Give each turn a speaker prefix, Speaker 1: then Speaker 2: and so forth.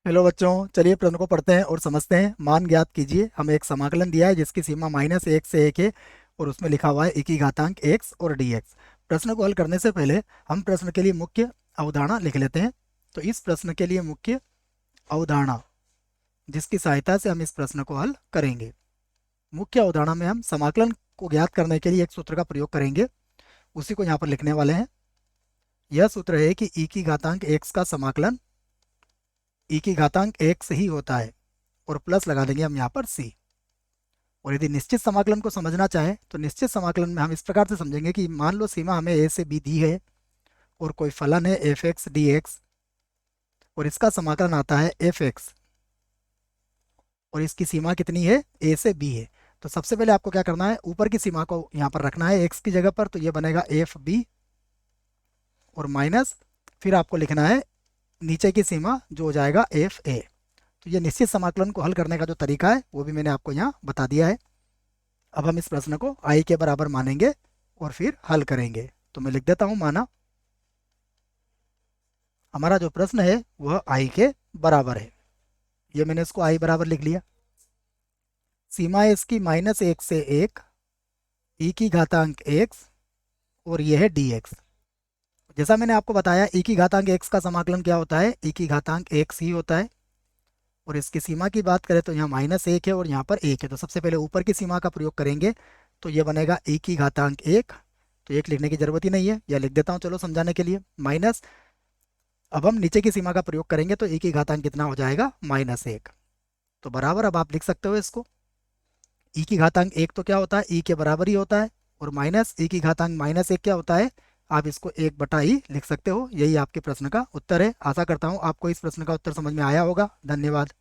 Speaker 1: Hello बच्चों, चलिए प्रश्न को पढ़ते हैं और समझते हैं। मान ज्ञात कीजिए। हमें एक समाकलन दिया है जिसकी सीमा -1 से 1 है और उसमें लिखा हुआ है e की घातांक x और dx। प्रश्न को हल करने से पहले हम प्रश्न के लिए मुख्य अवधारणा लिख लेते हैं। तो इस प्रश्न के लिए मुख्य अवधारणा जिसकी सहायता से हम इस प्रश्न को हल करेंगे। मुख्य अवधारणा में हम समाकलन को ज्ञात करने के लिए एक सूत्र का प्रयोग करेंगे, उसी को यहाँ पर लिखने वाले हैं। यह सूत्र है कि e की घातांक x का समाकलन e की घातांक x ही होता है और प्लस लगा देंगे हम यहाँ पर c। और यदि निश्चित समाकलन को समझना चाहें तो निश्चित समाकलन में हम इस प्रकार से समझेंगे कि मान लो सीमा हमें a से b दी है और कोई फलन है f(x) dx और इसका समाकलन आता है f(x) और इसकी सीमा कितनी है, a से b है। तो सबसे पहले आपको क्या करना है, ऊपर की सीमा को यहाँ पर रखना है x की जगह पर, तो ये बनेगा f(b) और माइनस फिर आपको लिखना है नीचे की सीमा जो हो जाएगा f(a). तो ये निश्चित समाकलन को हल करने का जो तरीका है वो भी मैंने आपको यहाँ बता दिया है। अब हम इस प्रश्न को i के बराबर मानेंगे और फिर हल करेंगे। तो मैं लिख देता हूँ माना। हमारा जो प्रश्न है वह i के बराबर है। ये मैंने इसको i बराबर लिख लिया। सीमा है इसकी -1 से 1, e की घातांक x और यह है dx। जैसा मैंने आपको बताया e की घातांक x का समाकलन क्या होता है, e की घातांक x ही होता है। और इसकी सीमा की बात करें तो यहाँ -1 है और यहाँ पर 1 है। तो सबसे पहले ऊपर की सीमा का प्रयोग करेंगे तो ये बनेगा e की घातांक 1। तो 1 लिखने की जरूरत ही नहीं है, या लिख देता हूँ चलो समझाने के लिए, माइनस। अब हम नीचे की सीमा का प्रयोग करेंगे तो e की घातांक कितना हो जाएगा, -1। तो बराबर अब आप लिख सकते हो इसको। e की घातांक 1 तो क्या होता है, e के बराबर ही होता है, और माइनस e की घातांक -1 क्या होता है, आप इसको 1/e लिख सकते हो। यही आपके प्रश्न का उत्तर है। आशा करता हूँ आपको इस प्रश्न का उत्तर समझ में आया होगा। धन्यवाद।